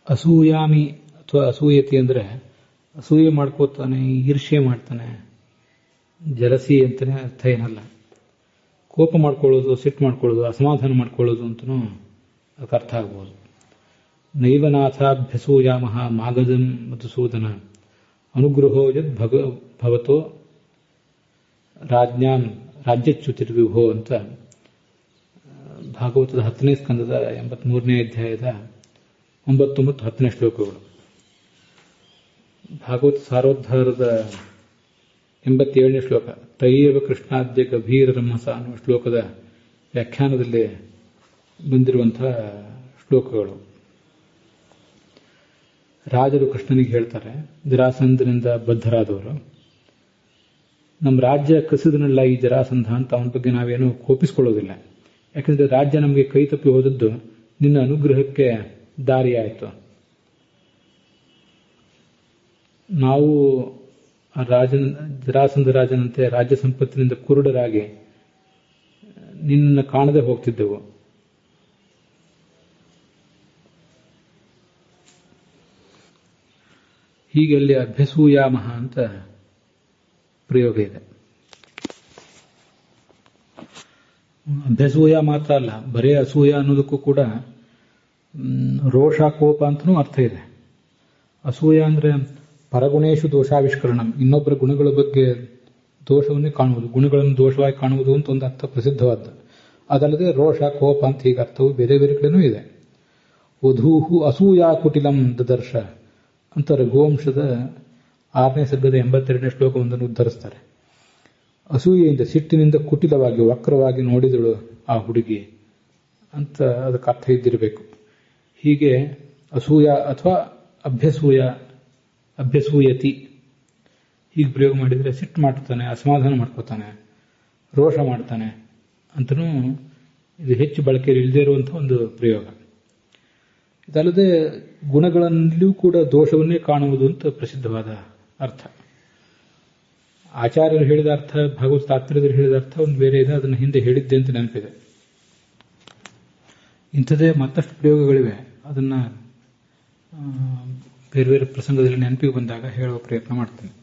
ಅಸೂಯಾಮಿ ಅಥವಾ ಅಸೂಯತಿ ಅಂದರೆ ಅಸೂಯೆ ಮಾಡ್ಕೋತಾನೆ, ಈರ್ಷ್ಯೆ ಮಾಡ್ತಾನೆ, ಜಲಸಿ ಅಂತಾನೆ ಅರ್ಥ ಏನಲ್ಲ. ಕೋಪ ಮಾಡ್ಕೊಳ್ಳೋದು, ಸಿಟ್ಟು ಮಾಡ್ಕೊಳ್ಳೋದು, ಅಸಮಾಧಾನ ಮಾಡ್ಕೊಳ್ಳೋದು ಅಂತನೂ ಅದಕ್ಕೆ ಅರ್ಥ ಆಗ್ಬೋದು. ನೈವನಾಥಾಭ್ಯಸೂಯಾಮಃ ಮಾಗಧಂ ಮಧುಸೂದನ ಅನುಗ್ರಹೋ ಯದ್ ಭವತೋ ರಾಜ್ಞಾನ್ ರಾಜ್ಯಚ್ಯುತಿರ್ವಿಭೋ ಅಂತ ಭಾಗವತದ 10ನೇ ಸ್ಕಂದದ 83ನೇ ಅಧ್ಯಾಯದ 9 ಮತ್ತು 10ನೇ ಶ್ಲೋಕಗಳು. ಭಾಗವತ ಸಾರೋದ್ಧಾರದ 87ನೇ ಶ್ಲೋಕ ತೈಯವ ಕೃಷ್ಣಾದ್ಯ ಗಭೀರ ರಮ್ಮಸ ಅನ್ನುವ ಶ್ಲೋಕದ ವ್ಯಾಖ್ಯಾನದಲ್ಲಿ ಬಂದಿರುವಂತಹ ಶ್ಲೋಕಗಳು. ರಾಜರು ಕೃಷ್ಣನಿಗೆ ಹೇಳ್ತಾರೆ, ಜರಾಸಂಧನಿಂದ ಬದ್ಧರಾದವರು, ನಮ್ಮ ರಾಜ್ಯ ಕಸಿದನಲ್ಲ ಈ ಜರಾಸಂಧ ಅಂತ ಅವನ ಬಗ್ಗೆ ನಾವೇನು ಕೋಪಿಸ್ಕೊಳ್ಳೋದಿಲ್ಲ. ಯಾಕಂದ್ರೆ ರಾಜ್ಯ ನಮಗೆ ಕೈ ತಪ್ಪಿ ಹೋದದ್ದು ನಿನ್ನ ಅನುಗ್ರಹಕ್ಕೆ ದಾರಿಯಾಯಿತು. ನಾವು ಜರಾಸಂಧ ರಾಜನಂತೆ ರಾಜ್ಯ ಸಂಪತ್ತಿನಿಂದ ಕುರುಡರಾಗಿ ನಿನ್ನ ಕಾಣದೆ ಹೋಗ್ತಿದ್ದೆವು. ಹೀಗೆ ಅಲ್ಲಿ ಅಭ್ಯಸೂಯಾಮಹ ಅಂತ ಪ್ರಯೋಗ ಇದೆ. ಅಭ್ಯಸೂಯ ಮಾತ್ರ ಅಲ್ಲ, ಬರೇ ಅಸೂಯ ಅನ್ನೋದಕ್ಕೂ ಕೂಡ ರೋಷ, ಕೋಪ ಅಂತನೂ ಅರ್ಥ ಇದೆ. ಅಸೂಯ ಅಂದ್ರೆ ಪರಗುಣೇಶು ದೋಷಾವಿಷ್ಕರಣ, ಇನ್ನೊಬ್ಬರ ಗುಣಗಳ ಬಗ್ಗೆ ದೋಷವನ್ನೇ ಕಾಣುವುದು, ಗುಣಗಳನ್ನು ದೋಷವಾಗಿ ಕಾಣುವುದು ಅಂತ ಒಂದು ಅರ್ಥ ಪ್ರಸಿದ್ಧವಾದ್ದು. ಅದಲ್ಲದೆ ರೋಷ, ಕೋಪ ಅಂತ ಹೀಗೆ ಅರ್ಥವು ಬೇರೆ ಬೇರೆ ಕಡೆನೂ ಇದೆ. ವಧೂಹು ಅಸೂಯಾ ಕುಟಿಲಂ ದದರ್ಶ ಅಂತ ರಘುವಂಶದ 6ನೇ ಸರ್ಗದ 82ನೇ ಶ್ಲೋಕವೊಂದನ್ನು ಉದ್ಧರಿಸ್ತಾರೆ. ಅಸೂಯೆಯಿಂದ, ಸಿಟ್ಟಿನಿಂದ ಕುಟಿಲವಾಗಿ, ವಕ್ರವಾಗಿ ನೋಡಿದಳು ಆ ಹುಡುಗಿ ಅಂತ ಅದಕ್ಕೆ ಅರ್ಥ ಇದ್ದಿರಬೇಕು. ಹೀಗೆ ಅಸೂಯ ಅಥವಾ ಅಭ್ಯಸೂಯತಿ ಹೀಗೆ ಪ್ರಯೋಗ ಮಾಡಿದರೆ ಸಿಟ್ಟು ಮಾಡ್ತಾನೆ, ಅಸಮಾಧಾನ ಮಾಡ್ಕೋತಾನೆ, ರೋಷ ಮಾಡ್ತಾನೆ ಅಂತನೂ ಇದು ಹೆಚ್ಚು ಬಳಕೆಯಲ್ಲಿ ಇಲ್ಲದೇ ಇರುವಂತಹ ಒಂದು ಪ್ರಯೋಗ. ಇದಲ್ಲದೆ ಗುಣಗಳಲ್ಲೂ ಕೂಡ ದೋಷವನ್ನೇ ಕಾಣುವುದು ಅಂತ ಪ್ರಸಿದ್ಧವಾದ ಅರ್ಥ. ಆಚಾರ್ಯರು ಹೇಳಿದ ಅರ್ಥ, ಭಾಗವತ ತಾತ್ಪರ್ಯದಲ್ಲಿ ಹೇಳಿದ ಅರ್ಥ ಒಂದು ಬೇರೆ ಇದೆ, ಅದನ್ನು ಹಿಂದೆ ಹೇಳಿದ್ದೆ ಅಂತ ನೆನಪಿದೆ. ಇಂಥದೇ ಮತ್ತಷ್ಟು ಪ್ರಯೋಗಗಳಿವೆ. ಅದನ್ನ ಬೇರೆ ಬೇರೆ ಪ್ರಸಂಗದಲ್ಲಿ ನೆನಪಿಗೆ ಬಂದಾಗ ಹೇಳುವ ಪ್ರಯತ್ನ ಮಾಡ್ತೇನೆ.